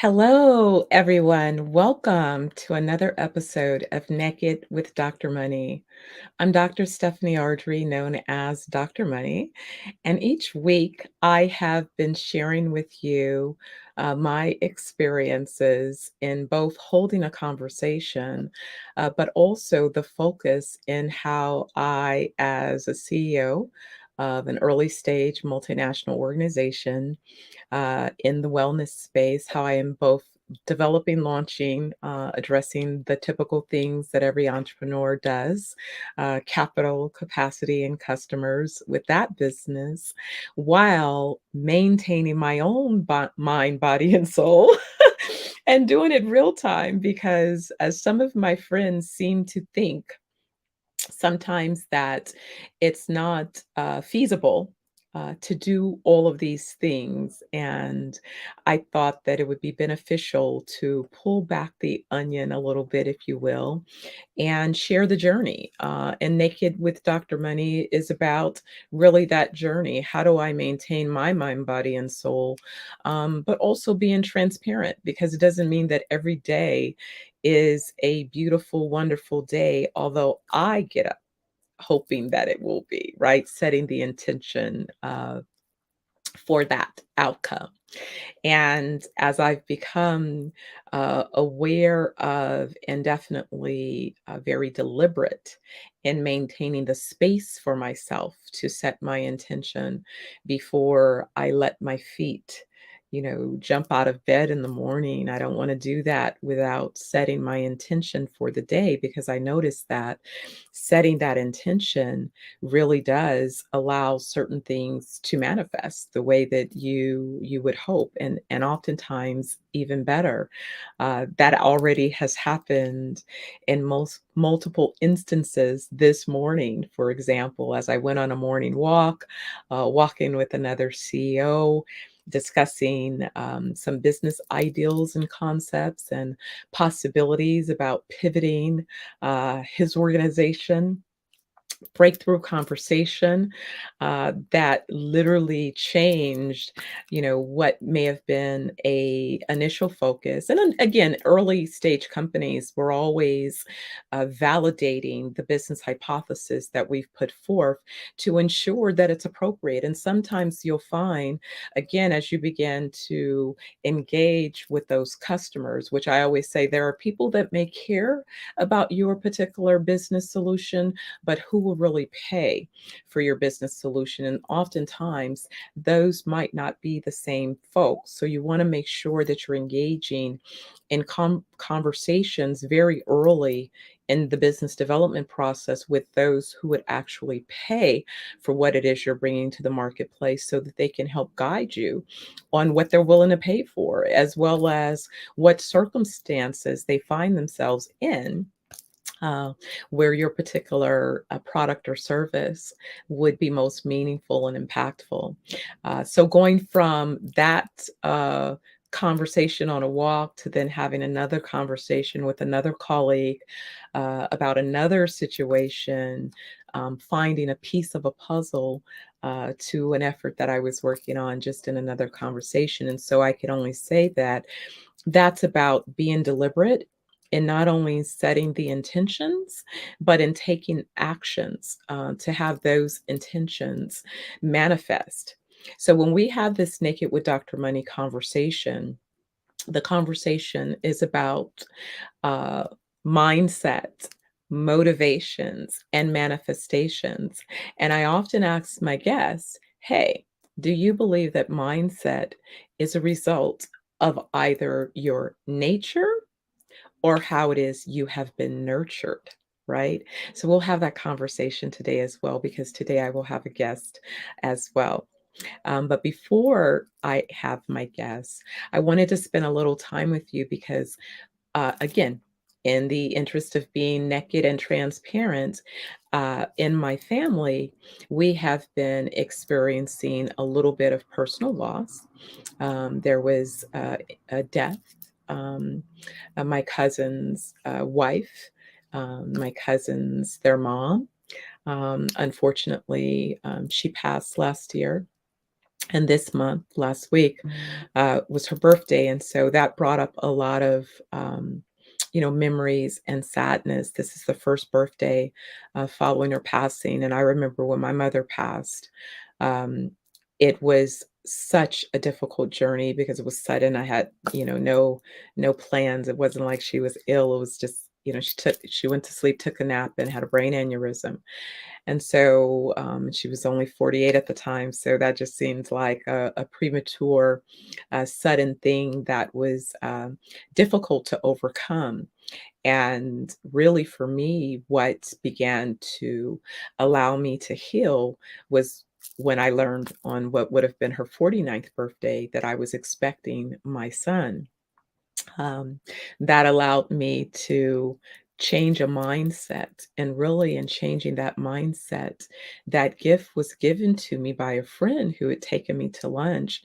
Hello, everyone. Welcome to another episode of Naked with Dr. Money. I'm Dr. Stephanie Ardrey, known as Dr. Money, and each week I have been sharing with you my experiences in both holding a conversation, but also the focus in how I, as a CEO of an early stage multinational organization, in the wellness space, how I am both developing, launching, addressing the typical things that every entrepreneur does, capital, capacity, and customers with that business, while maintaining my own mind, body, and soul. And doing it real time because, as some of my friends seem to think, sometimes that it's not feasible to do all of these things. And I thought that it would be beneficial to pull back the onion a little bit, if you will, and share the journey. And Naked with Dr. Money is about really that journey. How do I maintain my mind, body, and soul? But also being transparent, because it doesn't mean that every day is a beautiful, wonderful day, although I get up hoping that it will be, right? Setting the intention for that outcome. And as I've become aware of and definitely very deliberate in maintaining the space for myself to set my intention before I let my feet, jump out of bed in the morning. I don't want to do that without setting my intention for the day, because I noticed that setting that intention really does allow certain things to manifest the way that you would hope, and oftentimes even better. That already has happened in most multiple instances this morning. For example, as I went on a morning walk, walking with another CEO, discussing some business ideals and concepts and possibilities about pivoting his organization, breakthrough conversation that literally changed, what may have been a initial focus. And then again, early stage companies were always validating the business hypothesis that we've put forth to ensure that it's appropriate. And sometimes you'll find, again, as you begin to engage with those customers, which I always say, there are people that may care about your particular business solution, but who will really pay for your business solution? And oftentimes, those might not be the same folks. So you want to make sure that you're engaging in conversations very early in the business development process with those who would actually pay for what it is you're bringing to the marketplace, so that they can help guide you on what they're willing to pay for, as well as what circumstances they find themselves in, uh, where your particular product or service would be most meaningful and impactful. So going from that conversation on a walk to then having another conversation with another colleague about another situation, finding a piece of a puzzle to an effort that I was working on just in another conversation. And so I can only say that that's about being deliberate in not only setting the intentions, but in taking actions to have those intentions manifest. So when we have this Naked with Dr. Money conversation, the conversation is about uh, mindset, motivations, and manifestations. And I often ask my guests, hey, do you believe that mindset is a result of either your nature or how it is you have been nurtured? Right. So we'll have that conversation today as well, because today I will have a guest as well. But before I have my guests, I wanted to spend a little time with you because, again, in the interest of being naked and transparent, in my family, we have been experiencing a little bit of personal loss. There was a death. Um, my cousin's wife, my cousin's their mom. Unfortunately, she passed last year. And this month, last week, was her birthday, and so that brought up a lot of, memories and sadness. This is the first birthday, following her passing, and I remember when my mother passed, um, it was such a difficult journey because it was sudden. I had, no plans. It wasn't like she was ill. It was just, she went to sleep, took a nap, and had a brain aneurysm. And so, she was only 48 at the time, so that just seemed like a premature, sudden thing that was, difficult to overcome. And really, for me, what began to allow me to heal was when I learned on what would have been her 49th birthday that I was expecting my son. um, that allowed me to change a mindset. And really, in changing that mindset, that gift was given to me by a friend who had taken me to lunch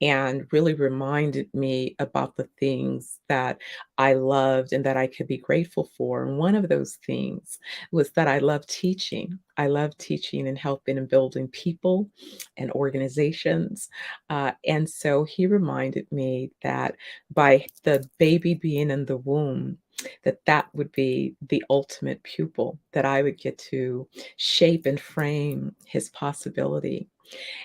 and really reminded me about the things that I loved and that I could be grateful for. And one of those things was that I love teaching. I love teaching and helping and building people and organizations. And so he reminded me that by the baby being in the womb, that would be the ultimate pupil, that I would get to shape and frame his possibility.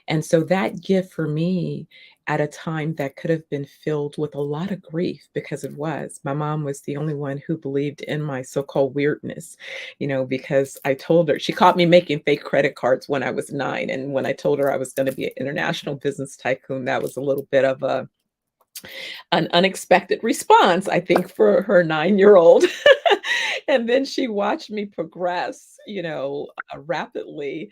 And so that gift for me at a time that could have been filled with a lot of grief, because it was. My mom was the only one who believed in my so-called weirdness, because I told her, she caught me making fake credit cards when I was 9. And when I told her I was going to be an international business tycoon, that was a little bit of an unexpected response, I think, for her 9-year-old. And then she watched me progress, rapidly,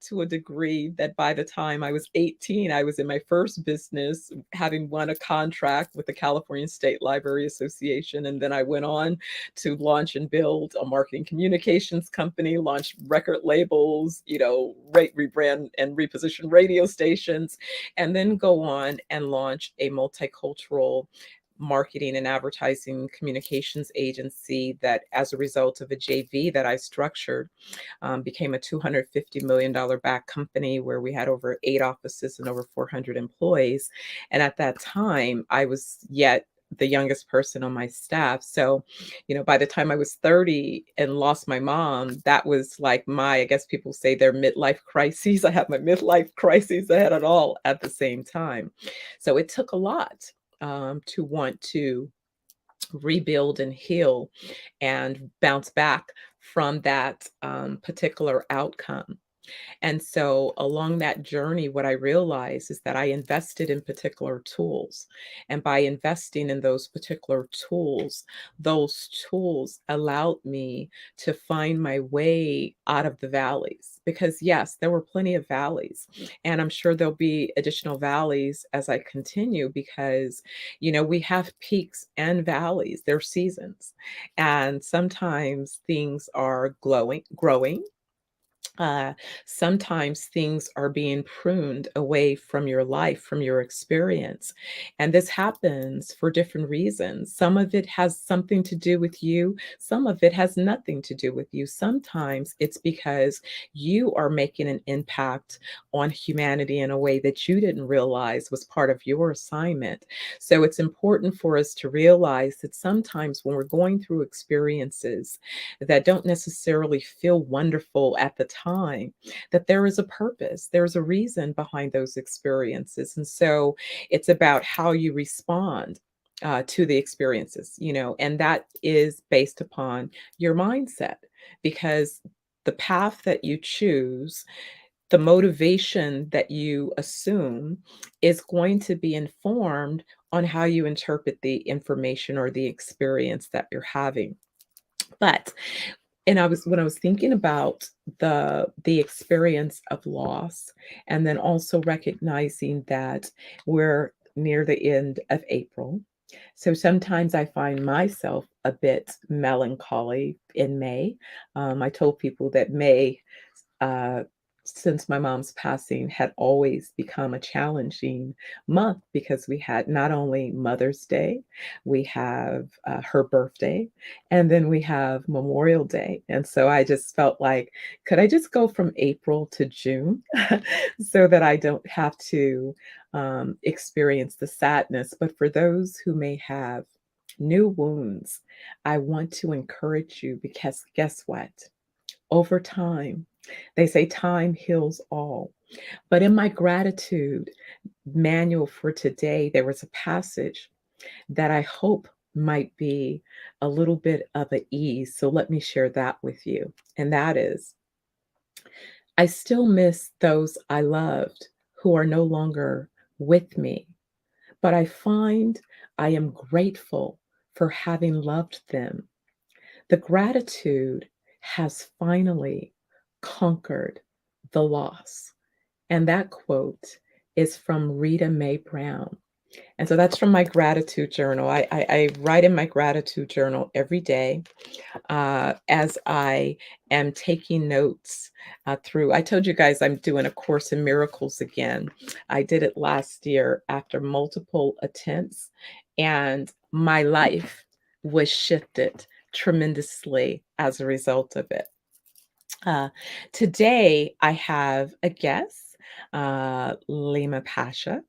to a degree that by the time I was 18, I was in my first business, having won a contract with the California State Library Association. And then I went on to launch and build a marketing communications company, launch record labels, rebrand and reposition radio stations, and then go on and launch a multicultural marketing and advertising communications agency that, as a result of a JV that I structured, became a $250 million back company where we had over 8 offices and over 400 employees. And at that time, I was yet the youngest person on my staff. So, by the time I was 30 and lost my mom, that was like I guess people say their midlife crises. I had my midlife crises. I had it all at the same time. So it took a lot, to want to rebuild and heal and bounce back from that, particular outcome. And so along that journey, what I realized is that I invested in particular tools. And by investing in those tools allowed me to find my way out of the valleys. Because, yes, there were plenty of valleys. And I'm sure there'll be additional valleys as I continue because, we have peaks and valleys, they're seasons. And sometimes things are growing, uh, sometimes things are being pruned away from your life, from your experience. And this happens for different reasons. Some of it has something to do with you, some of it has nothing to do with you. Sometimes it's because you are making an impact on humanity in a way that you didn't realize was part of your assignment. So it's important for us to realize that sometimes when we're going through experiences that don't necessarily feel wonderful at the time, that there is a purpose, there's a reason behind those experiences. And so it's about how you respond, to the experiences, and that is based upon your mindset, because the path that you choose, the motivation that you assume is going to be informed on how you interpret the information or the experience that you're having. But and I was thinking about the experience of loss, and then also recognizing that we're near the end of April. So sometimes I find myself a bit melancholy in May. I told people that May, uh, since my mom's passing, had always become a challenging month because we had not only Mother's Day, we have her birthday, and then we have Memorial Day. And so I just felt like, could I just go from April to June so that I don't have to experience the sadness? But for those who may have new wounds, I want to encourage you because guess what? Over time, they say time heals all. But in my gratitude manual for today, there was a passage that I hope might be a little bit of a ease. So let me share that with you. And that is, I still miss those I loved who are no longer with me, but I find I am grateful for having loved them. The gratitude has finally conquered the loss. And that quote is from Rita Mae Brown. And so that's from my gratitude journal. I write in my gratitude journal every day as I am taking notes through. I told you guys I'm doing a Course in Miracles again. I did it last year after multiple attempts, and my life was shifted tremendously as a result of it. Uh, Today, I have a guest, Leema Pasha.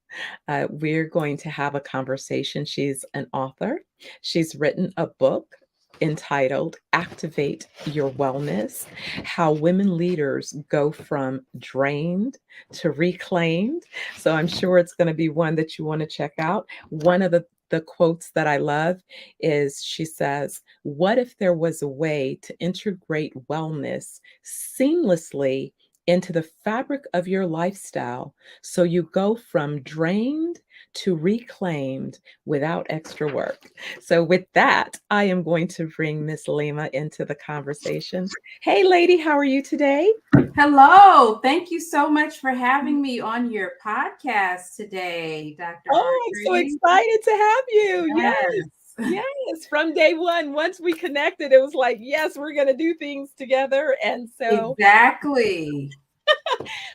We're going to have a conversation. She's an author. She's written a book entitled Activate Your Wellness: How Women Leaders Go from Drained to Reclaimed. So I'm sure it's going to be one that you want to check out. One of the quotes that I love is she says, "What if there was a way to integrate wellness seamlessly into the fabric of your lifestyle so you go from drained to reclaimed without extra work?" So, with that, I am going to bring Miss Lima into the conversation. Hey, lady, how are you today? Hello. Thank you so much for having me on your podcast today, Dr. Oh, I'm so Ardrey. excited to have you. Yes. Yes, Yes, from day one, once we connected, it was like, yes, we're going to do things together. And so exactly.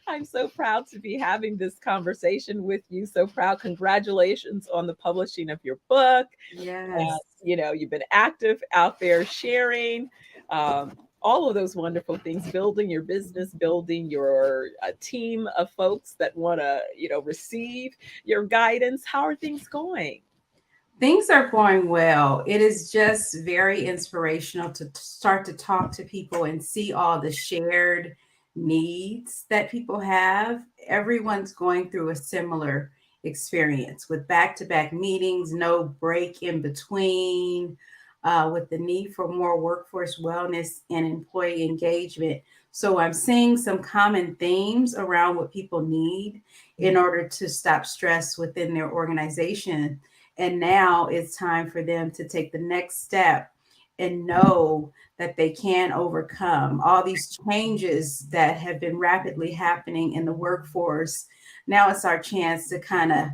I'm so proud to be having this conversation with you. So proud. Congratulations on the publishing of your book. Yes. You've been active out there sharing um, all of those wonderful things, building your business, building your team of folks that want to, receive your guidance. How are things going? Things are going well. It is just very inspirational to start to talk to people and see all the shared needs that people have. Everyone's going through a similar experience with back to back meetings, no break in between, with the need for more workforce wellness and employee engagement. So I'm seeing some common themes around what people need in order to stop stress within their organization, and now it's time for them to take the next step and know that they can overcome all these changes that have been rapidly happening in the workforce. Now it's our chance to kind of,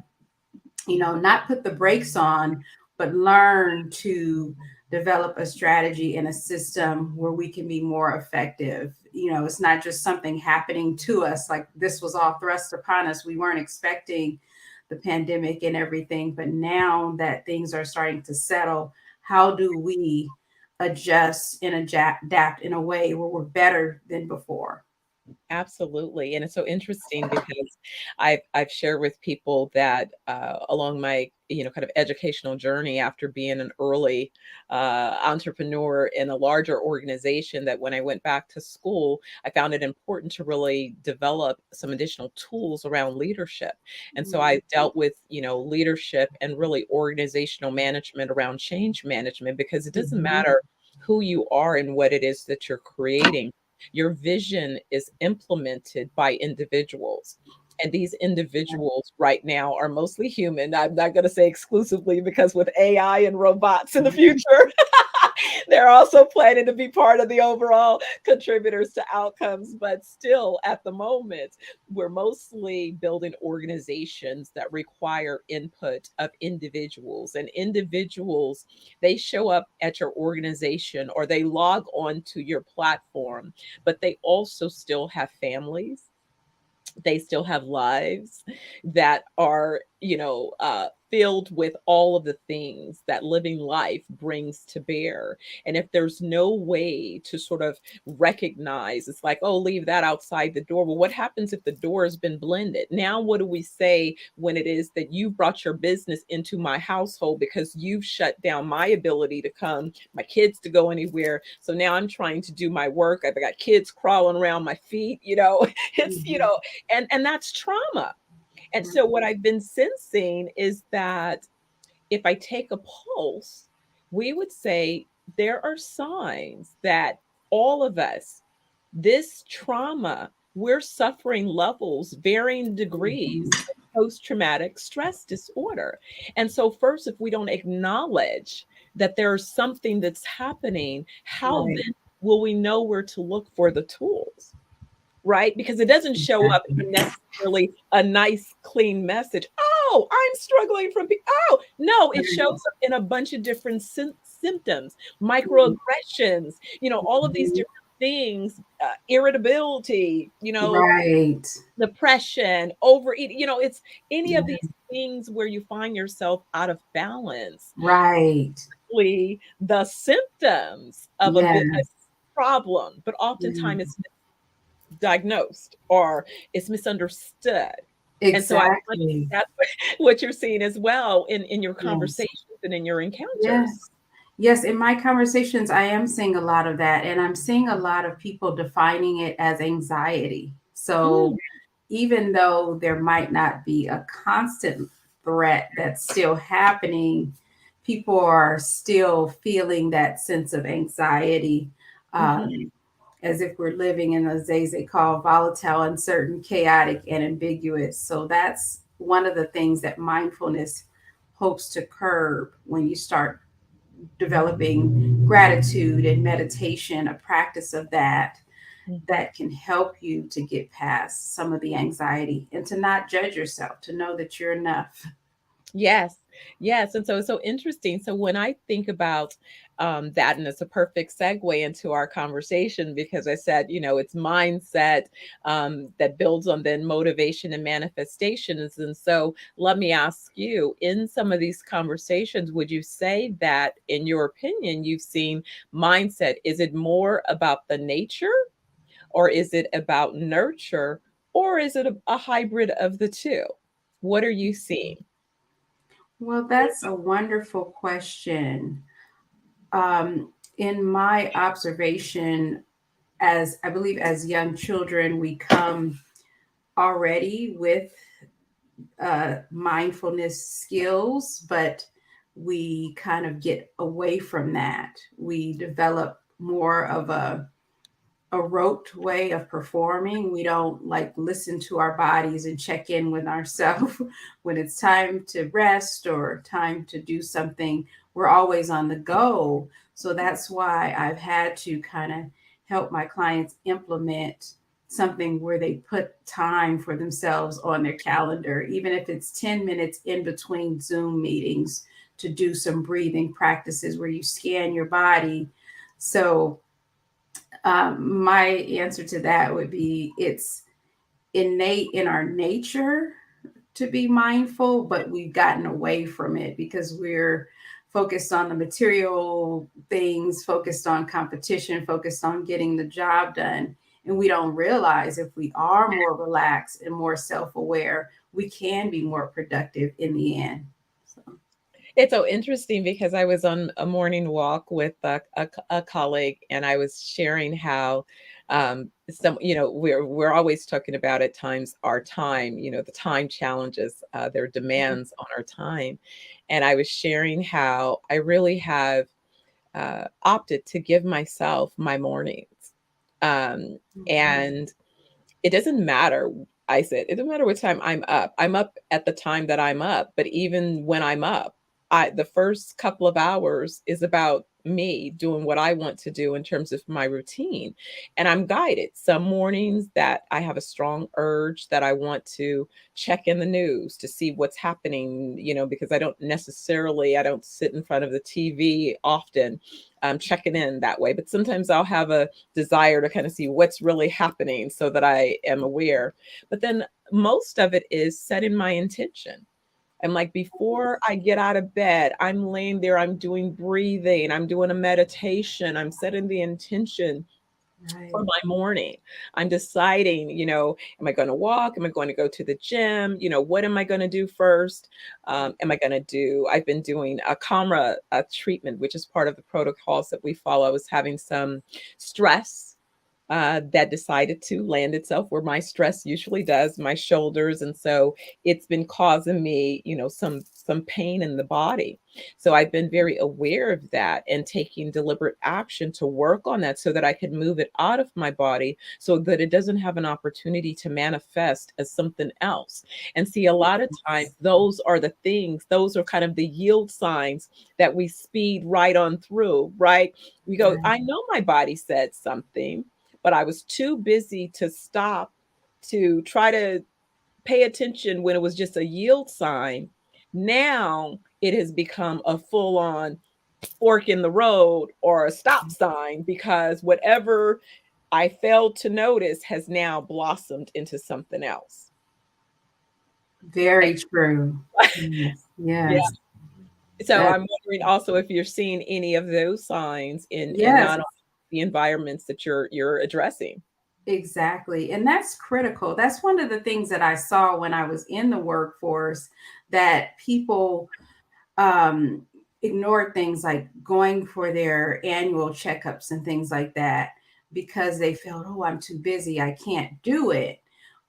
not put the brakes on, but learn to develop a strategy and a system where we can be more effective. It's not just something happening to us, like this was all thrust upon us. We weren't expecting the pandemic and everything, but now that things are starting to settle, how do we adjust and adapt in a way where we're better than before? Absolutely, and it's so interesting because I've shared with people that along my kind of educational journey after being an early entrepreneur in a larger organization, that when I went back to school, I found it important to really develop some additional tools around leadership, and so Mhm. I dealt with leadership and really organizational management around change management, because it doesn't Mhm. matter who you are and what it is that you're creating. Your vision is implemented by individuals. And these individuals right now are mostly human. I'm not going to say exclusively, because with AI and robots in the future, they're also planning to be part of the overall contributors to outcomes. But still, at the moment, we're mostly building organizations that require input of individuals. And individuals, they show up at your organization or they log on to your platform, but they also still have families. They still have lives that are, filled with all of the things that living life brings to bear. And if there's no way to sort of recognize, it's like, oh, leave that outside the door. Well, what happens if the door has been blended? Now, what do we say when it is that you brought your business into my household because you've shut down my ability to come, my kids to go anywhere? So now I'm trying to do my work. I've got kids crawling around my feet, it's, Mhm. and that's trauma. And so what I've been sensing is that if I take a pulse, we would say there are signs that all of us, this trauma, we're suffering levels, varying degrees Mhm. of post traumatic stress disorder. And so, first, if we don't acknowledge that there's something that's happening, how Right. then will we know where to look for the tools? Right? Because it doesn't show up Exactly. in necessarily a nice, clean message. Oh, I'm struggling from. Oh, no, it shows Right. up in a bunch of different symptoms, microaggressions, all of these Mhm. different things, irritability, Right. depression, overeating. It's any of Yeah. these things where you find yourself out of balance. Right. The symptoms of a Yes. problem, but Yeah. oftentimes it's diagnosed or it's misunderstood. And so I wonder if Exactly. that's what you're seeing as well in your Yes. conversations and in your encounters. Yes. Yes, in my conversations, I am seeing a lot of that, and I'm seeing a lot of people defining it as anxiety. Mm, So even though there might not be a constant threat that's still happening, people are still feeling that sense of anxiety, mhm, um, as if we're living in a they call volatile, uncertain, chaotic, and ambiguous. So that's one of the things that mindfulness hopes to curb when you start developing gratitude and meditation, a practice of that mhm. that can help you to get past some of the anxiety and to not judge yourself, to know that you're enough. Yes, yes, and so it's so interesting. So when I think about that, and it's a perfect segue into our conversation because I said, it's mindset that builds on then motivation and manifestations. And so let me ask you, in some of these conversations, would you say that, in your opinion, you've seen mindset? Is it more about the nature, or is it about nurture, or is it a hybrid of the two? What are you seeing? Well, that's a wonderful question. In my observation, as I believe as young children, we come already with mindfulness skills, but we kind of get away from that. We develop more of a rote way of performing. We don't like listen to our bodies and check in with ourselves when it's time to rest or time to do something. We're always on the go. So that's why I've had to kind of help my clients implement something where they put time for themselves on their calendar, even if it's 10 minutes in between Zoom meetings, to do some breathing practices where you scan your body. So my answer to that would be it's innate in our nature to be mindful, but we've gotten away from it because we're focused on the material things, focused on competition, focused on getting the job done. And we don't realize if we are more relaxed and more self aware, we can be more productive in the end. So, It's so interesting because I was on a morning walk with a colleague, and I was sharing how we're always talking about at times our time, the time challenges, their demands on our time. And I was sharing how I really have opted to give myself my mornings. Um, mhm. and it doesn't matter. I said, it doesn't matter what time I'm up. I'm up at the time that I'm up. But even when I'm up, the first couple of hours is about me doing what I want to do in terms of my routine. And I'm guided. Some mornings that I have a strong urge that I want to check in the news to see what's happening, because I don't sit in front of the TV often, checking in that way. But sometimes I'll have a desire to kind of see what's really happening so that I am aware. But then most of it is setting my intention. I'm like, before I get out of bed, I'm laying there, I'm doing breathing, I'm doing a meditation, I'm setting the intention for Right. my morning. I'm deciding, am I going to walk? Am I going to go to the gym? What am I going to do first? I've been doing a camera treatment, which is part of the protocols that we follow. I was having some stress that decided to land itself where my stress usually does, my shoulders, and so it's been causing me, some pain in the body. So I've been very aware of that and taking deliberate action to work on that so that I can move it out of my body so that it doesn't have an opportunity to manifest as something else. And see, a lot of times those are kind of the yield signs that we speed right on through, right? We go, Right. I know my body said something, but I was too busy to stop to try to pay attention when it was just a yield sign. Now it has become a full on fork in the road or a stop sign because whatever I failed to notice has now blossomed into something else. Very true. Yes. Yeah. Yes. So That I'm wondering also if you're seeing any of those signs in yes. not only the environments that you're addressing. Exactly. And that's critical. That's one of the things that I saw when I was in the workforce, that people um, ignored things like going for their annual checkups and things like that because they felt, oh, I'm too busy, I can't do it.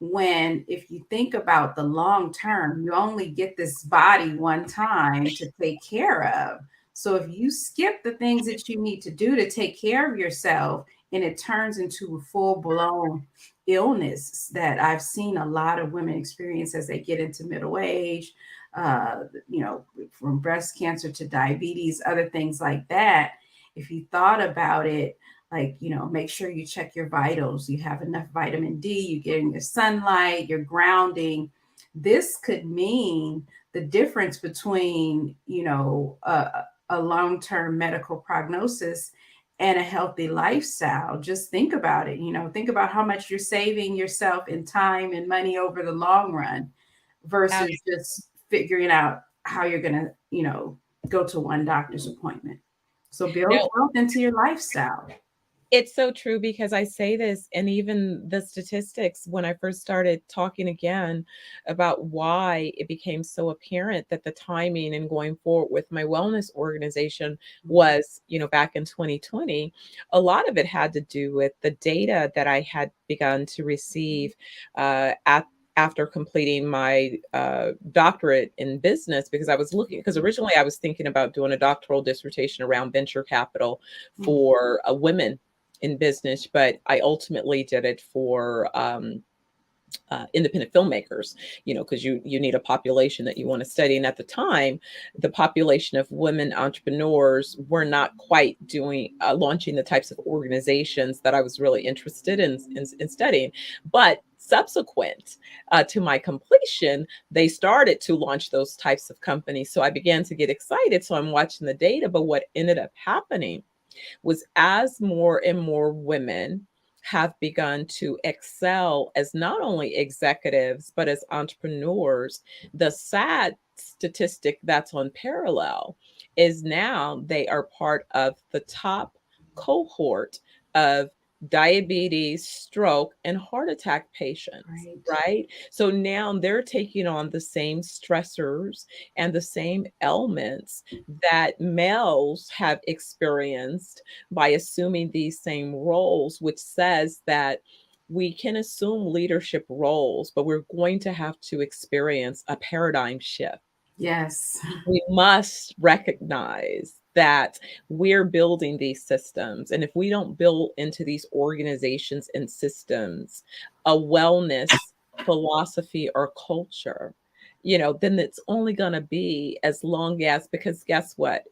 When, if you think about the long term, you only get this body one time to take care of. So if you skip the things that you need to do to take care of yourself, and it turns into a full blown illness that I've seen a lot of women experience as they get into middle age, from breast cancer to diabetes, other things like that. If you thought about it, like, make sure you check your vitals, you have enough vitamin D, you're getting your sunlight, you're grounding. This could mean the difference between, a long term medical prognosis and a healthy lifestyle. Just think about it. Think about how much you're saving yourself in time and money over the long run versus just figuring out how you're going to, go to one doctor's appointment. So build No, health into your lifestyle. it's so true because I say this, and even the statistics, when I first started talking again about why it became so apparent that the timing and going forward with my wellness organization was, back in 2020, a lot of it had to do with the data that I had begun to receive at after completing my doctorate in business, because I was looking, because originally I was thinking about doing a doctoral dissertation around venture capital for women in business, but I ultimately did it for independent filmmakers, because you need a population that you want to study. And at the time, the population of women entrepreneurs were not quite doing launching the types of organizations that I was really interested in studying. But subsequent to my completion, they started to launch those types of companies. So I began to get excited. So I'm watching the data. But what ended up happening was, as more and more women have begun to excel as not only executives, but as entrepreneurs, the sad statistic that's on parallel is now they are part of the top cohort of diabetes, stroke, and heart attack patients, Right. right? So now they're taking on the same stressors and the same ailments that males have experienced by assuming these same roles, which says that we can assume leadership roles, but we're going to have to experience a paradigm shift. Yes. We must recognize that we're building these systems. And if we don't build into these organizations and systems a wellness philosophy or culture, then it's only going to be as long as, because guess what?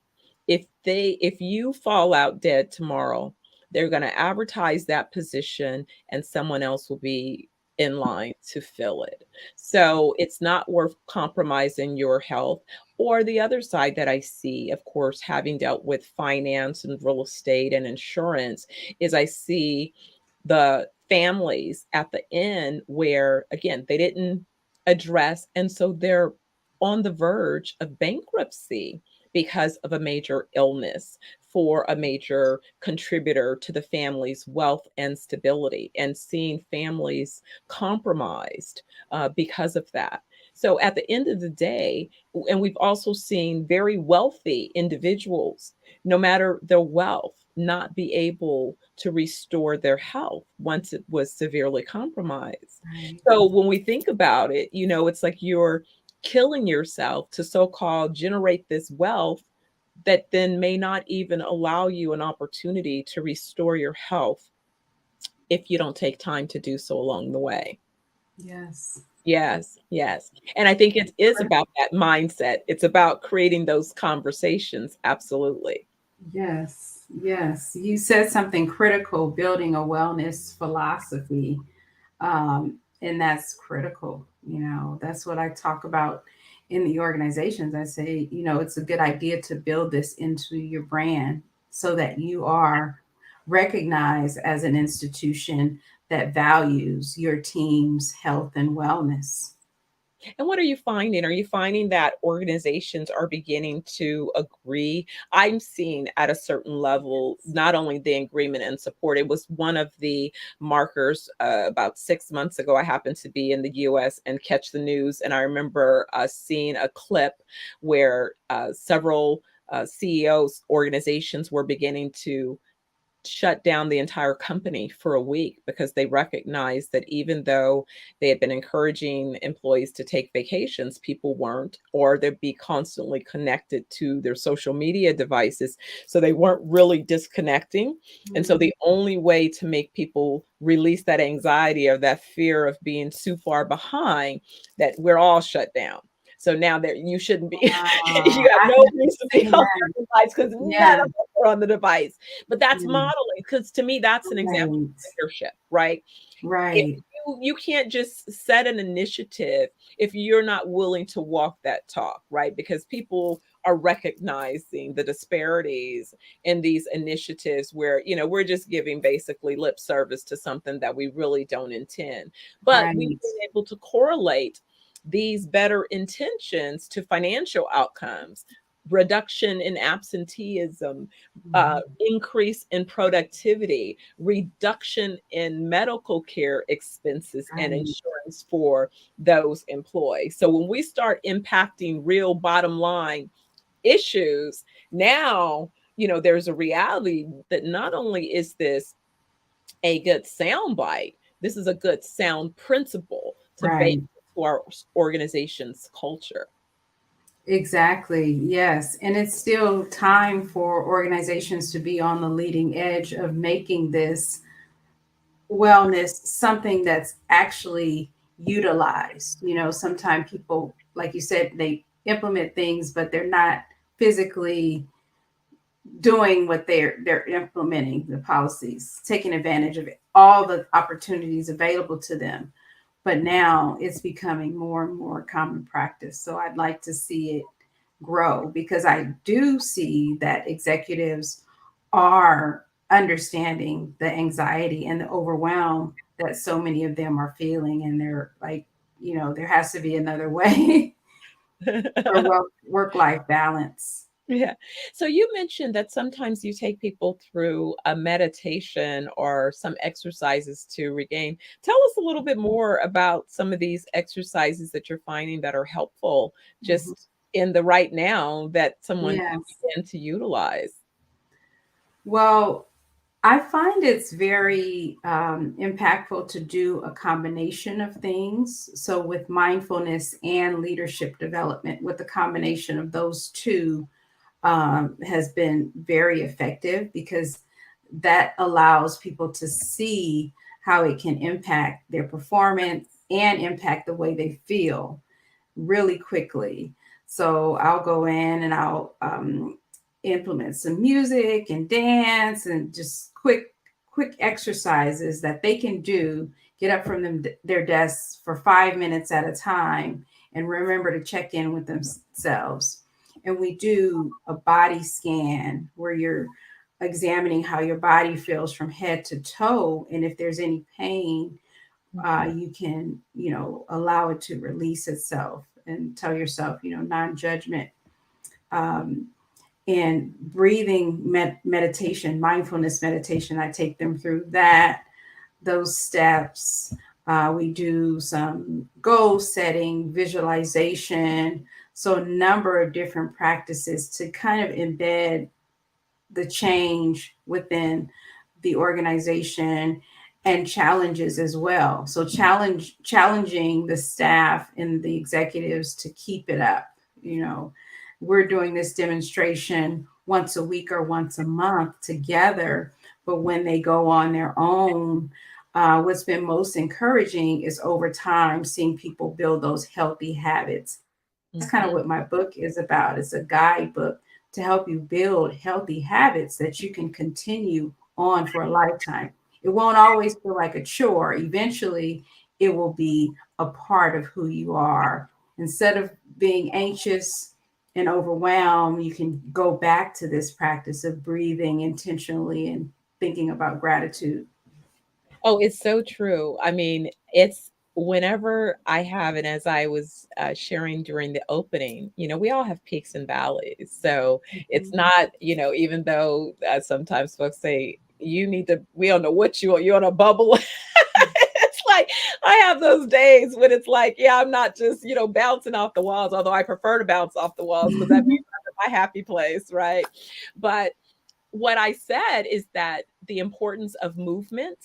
if you fall out dead tomorrow, they're going to advertise that position and someone else will be in line to fill it. So it's not worth compromising your health. Or the other side that I see, of course, having dealt with finance and real estate and insurance, is I see the families at the end where, again, they didn't address. And so they're on the verge of bankruptcy because of a major illness for a major contributor to the family's wealth and stability, and seeing families compromised because of that. So at the end of the day, and we've also seen very wealthy individuals, no matter their wealth, not be able to restore their health once it was severely compromised. Right. So when we think about it, it's like you're killing yourself to so-called generate this wealth that then may not even allow you an opportunity to restore your health if you don't take time to do so along the way. Yes. Yes, yes. And I think it is about that mindset. It's about creating those conversations. Absolutely. Yes, yes. You said something critical, building a wellness philosophy. And that's critical. That's what I talk about in the organizations. I say, it's a good idea to build this into your brand so that you are recognized as an institution that values your team's health and wellness. And what are you finding? Are you finding that organizations are beginning to agree? I'm seeing at a certain level, not only the agreement and support, it was one of the markers about 6 months ago. I happened to be in the US and catch the news. And I remember seeing a clip where several CEOs, organizations were beginning to shut down the entire company for a week because they recognized that even though they had been encouraging employees to take vacations, people weren't, or they'd be constantly connected to their social media devices. So they weren't really disconnecting. And so Mhm. the only way to make people release that anxiety or that fear of being too far behind, that we're all shut down. So now that you shouldn't be, you have I no have reason to be seen on that. your device because none Yeah, of us are on the device. But that's yeah. modeling, because to me, that's an example Right, of leadership, right? If right, you can't just set an initiative if you're not willing to walk that talk, right? Because people are recognizing the disparities in these initiatives where, we're just giving basically lip service to something that we really don't intend. But we've right. been able to correlate these better intentions to financial outcomes, reduction in absenteeism, Mhm. increase in productivity, reduction in medical care expenses and Right, insurance for those employees. So when we start impacting real bottom line issues, now, there's a reality that not only is this a good sound bite, this is a good sound principle to bake right. into our organization's culture. Exactly. Yes. And it's still time for organizations to be on the leading edge of making this wellness something that's actually utilized. Sometimes people, like you said, they implement things, but they're not physically doing what they're implementing the policies, taking advantage of all the opportunities available to them. But now it's becoming more and more common practice. So I'd like to see it grow because I do see that executives are understanding the anxiety and the overwhelm that so many of them are feeling. And they're like, there has to be another way for work life balance. Yeah. So you mentioned that sometimes you take people through a meditation or some exercises to regain. Tell us a little bit more about some of these exercises that you're finding that are helpful Mhm. just in the right now that someone can Yes. begin to utilize. Well, I find it's very impactful to do a combination of things. So, with mindfulness and leadership development, with the combination of those two, has been very effective because that allows people to see how it can impact their performance and impact the way they feel really quickly. So I'll go in and I'll implement some music and dance and just quick exercises that they can do, get up from their desks for 5 minutes at a time and remember to check in with themselves. And we do a body scan where you're examining how your body feels from head to toe, and if there's any pain, you can, allow it to release itself and tell yourself, non-judgment. um, and breathing meditation, mindfulness meditation. I take them through those steps. We do some goal setting, visualization. So, a number of different practices to kind of embed the change within the organization and challenges as well. So, challenging the staff and the executives to keep it up. You know, we're doing this demonstration once a week or once a month together, but when they go on their own, what's been most encouraging is over time seeing people build those healthy habits. That's kind of Mhm. what my book is about. It's a guidebook to help you build healthy habits that you can continue on for a lifetime. It won't always feel like a chore. Eventually, it will be a part of who you are. Instead of being anxious and overwhelmed, you can go back to this practice of breathing intentionally and thinking about gratitude. Oh, it's so true. I mean, it's whenever I have, and as I was sharing during the opening, we all have peaks and valleys. So it's Mhm. not, even though sometimes folks say, we don't know what you're on a bubble. It's like I have those days when it's like, yeah, I'm not just, bouncing off the walls, although I prefer to bounce off the walls because that means I'm in my happy place, right? But what I said is that the importance of movement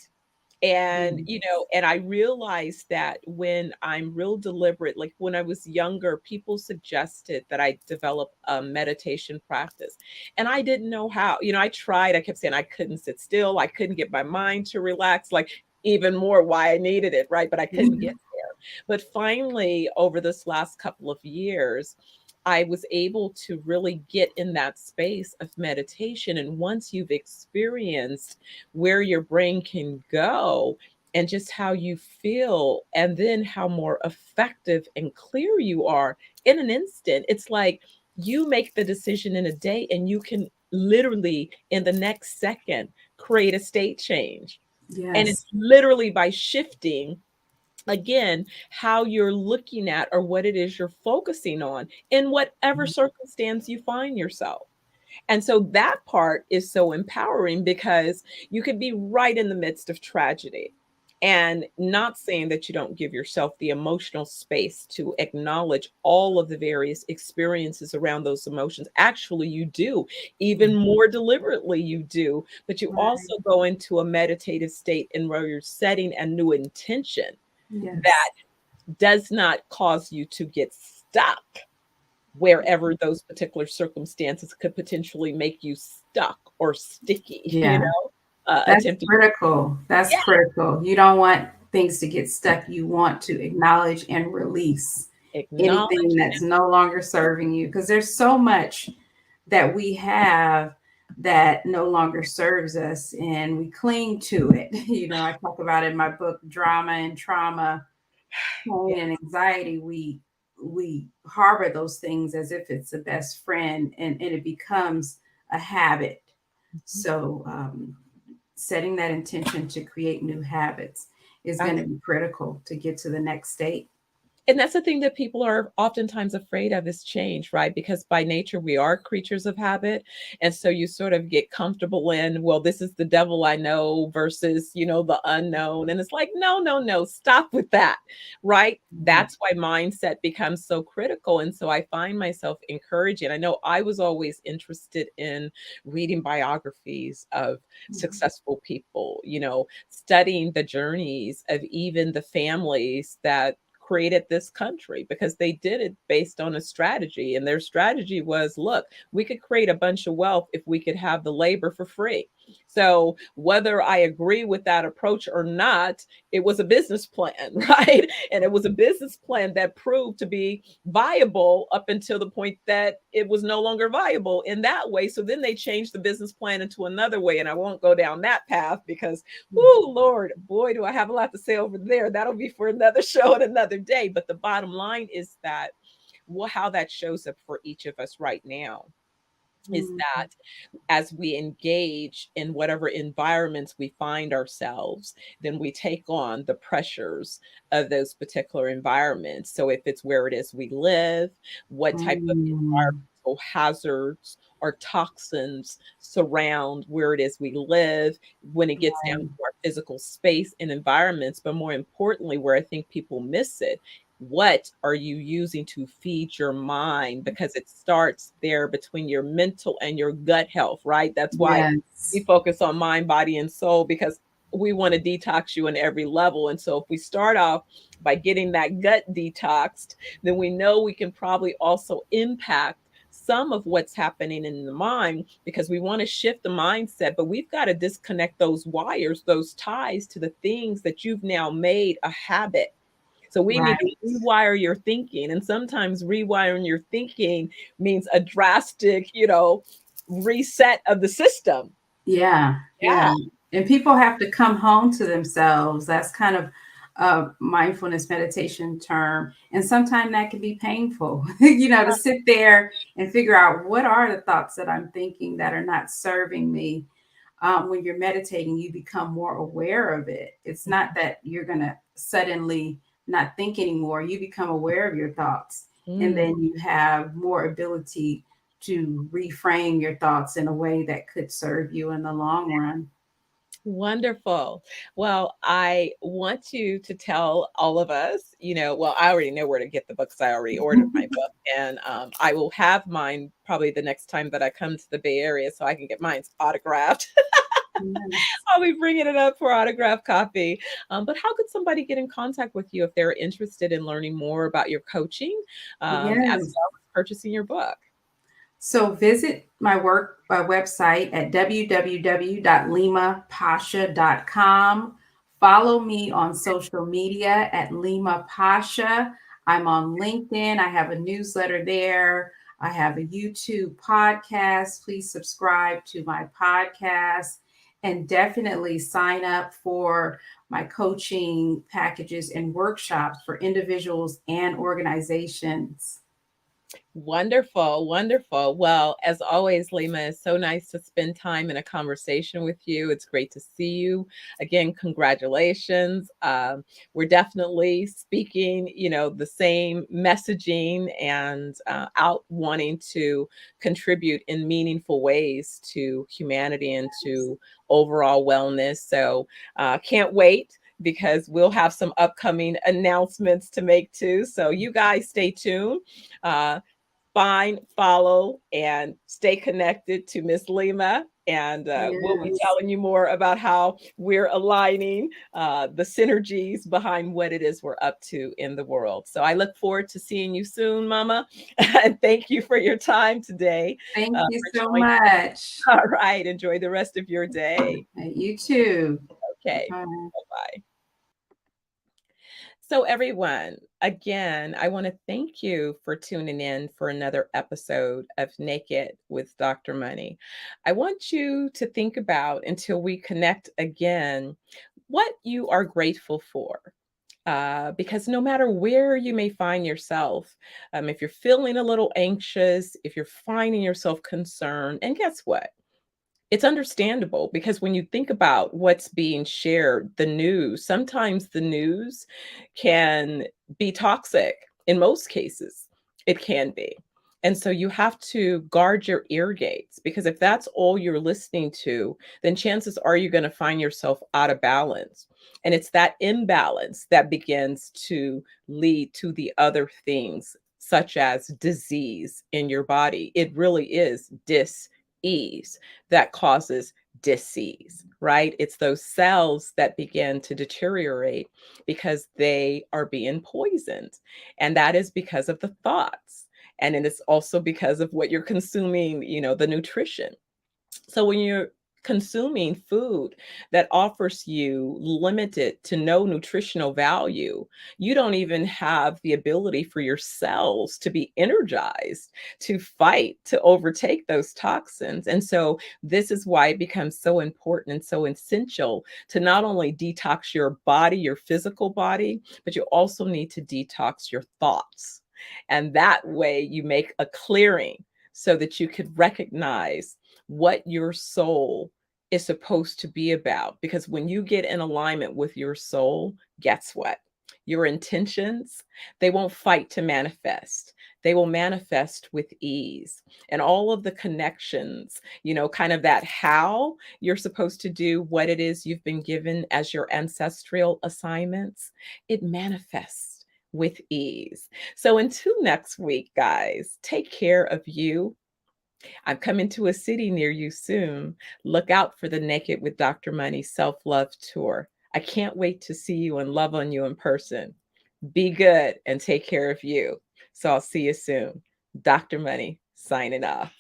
and, Mhm. and I realized that when I'm real deliberate, like when I was younger, people suggested that I develop a meditation practice. And I didn't know how. I tried, I kept saying I couldn't sit still, I couldn't get my mind to relax, like even more why I needed it, right? But I couldn't get Mhm. there. But finally, over this last couple of years, I was able to really get in that space of meditation. And once you've experienced where your brain can go and just how you feel, and then how more effective and clear you are in an instant, it's like you make the decision in a day and you can literally, in the next second, create a state change. And Yes. it's literally by shifting again how you're looking at or what it is you're focusing on in whatever circumstance you find yourself. And so that part is so empowering because you could be right in the midst of tragedy, and not saying that you don't give yourself the emotional space to acknowledge all of the various experiences around those emotions. Actually, you do, even more deliberately, you do, but you Right. also go into a meditative state and where you're setting a new intention Yes. that does not cause you to get stuck wherever those particular circumstances could potentially make you stuck or sticky, Yeah. That's attempting. critical. That's Yeah, critical. You don't want things to get stuck. You want to acknowledge and release anything acknowledge. that's no longer serving you because there's so much that we have that no longer serves us and we cling to it. I talk about in my book drama and trauma, pain Yeah, and anxiety. We harbor those things as if it's the best friend, and it becomes a habit. mhm. So setting that intention to create new habits is going to be critical to get to the next state. And that's the thing that people are oftentimes afraid of is change, right? Because by nature, we are creatures of habit. And so you sort of get comfortable in, well, this is the devil I know versus, the unknown. And it's like, no, no, no, stop with that, right? Mhm. That's why mindset becomes so critical. And so I find myself encouraging. I know I was always interested in reading biographies of Mhm. successful people, studying the journeys of even the families that created this country because they did it based on a strategy. And their strategy was, look, we could create a bunch of wealth if we could have the labor for free. So whether I agree with that approach or not, it was a business plan, right? And it was a business plan that proved to be viable up until the point that it was no longer viable in that way. So then they changed the business plan into another way. And I won't go down that path because, oh, Lord, boy, do I have a lot to say over there. That'll be for another show and another day. But the bottom line is that, well, how that shows up for each of us right now is Mhm. that as we engage in whatever environments we find ourselves, then we take on the pressures of those particular environments. So if it's where it is we live, what type of Mm. environmental hazards or toxins surround where it is we live, when it gets down to Right. our physical space and environments, but more importantly, where I think people miss it, what are you using to feed your mind? Because it starts there between your mental and your gut health, right? That's why we Yes. focus on mind, body, and soul, because we want to detox you in every level. And so if we start off by getting that gut detoxed, then we know we can probably also impact some of what's happening in the mind, because we want to shift the mindset, but we've got to disconnect those wires, those ties to the things that you've now made a habit. So we need to Right. rewire your thinking. And sometimes rewiring your thinking means a drastic, reset of the system. Yeah, Yeah. yeah. And people have to come home to themselves. That's kind of a mindfulness meditation term. And sometimes that can be painful, to sit there and figure out what are the thoughts that I'm thinking that are not serving me. When you're meditating, you become more aware of it. It's not that you're going to suddenly not think anymore. You become aware of your thoughts, and Mm. then you have more ability to reframe your thoughts in a way that could serve you in the long run. Wonderful. Well, I want you to tell all of us, well, I already know where to get the book because I already ordered my book. And I will have mine probably the next time that I come to the Bay Area so I can get mine autographed. Yes. I'll be bringing it up for autograph copy. But how could somebody get in contact with you if they're interested in learning more about your coaching, as Yes. well as purchasing your book? So visit my work website at www.leemapasha.com. Follow me on social media at Leema Pasha. I'm on LinkedIn. I have a newsletter there. I have a YouTube podcast. Please subscribe to my podcast and definitely sign up for my coaching packages and workshops for individuals and organizations. Wonderful, wonderful. Well, as always, Leema, it's so nice to spend time in a conversation with you. It's great to see you. Again, congratulations. We're definitely speaking, the same messaging and out wanting to contribute in meaningful ways to humanity and to overall wellness. So can't wait, because we'll have some upcoming announcements to make too. So you guys stay tuned. Uh, Find, follow, and stay connected to Miss Lima. And we'll be Yes. telling you more about how we're aligning the synergies behind what it is we're up to in the world. So I look forward to seeing you soon, Mama. And thank you for your time today Thank you for so joining. much. All right. Enjoy the rest of your day. You too. Okay. Bye. Bye-bye. So, everyone, again, I want to thank you for tuning in for another episode of Naked with Dr. Money. I want you to think about, until we connect again, what you are grateful for. Because no matter where you may find yourself, if you're feeling a little anxious, if you're finding yourself concerned, and guess what? It's understandable, because when you think about what's being shared, the news, sometimes the news can be toxic. In most cases, it can be. And so you have to guard your ear gates, because if that's all you're listening to, then chances are you're going to find yourself out of balance. And it's that imbalance that begins to lead to the other things, such as disease in your body. It really is dis-ease that causes disease, right? It's those cells that begin to deteriorate because they are being poisoned. And that is because of the thoughts. And it is also because of what you're consuming, the nutrition. So when you're consuming food that offers you limited to no nutritional value, you don't even have the ability for your cells to be energized to fight, to overtake those toxins. And so, this is why it becomes so important and so essential to not only detox your body, your physical body, but you also need to detox your thoughts. And that way, you make a clearing so that you could recognize what your soul is supposed to be about. Because when you get in alignment with your soul, guess what? Your intentions, they won't fight to manifest. They will manifest with ease. And all of the connections, kind of that how you're supposed to do what it is you've been given as your ancestral assignments, it manifests with ease. So until next week, guys, take care of you. I'm coming to a city near you soon. Look out for the Naked with Dr. Money Self Love Tour. I can't wait to see you and love on you in person. Be good and take care of you. So I'll see you soon. Dr. Money signing off.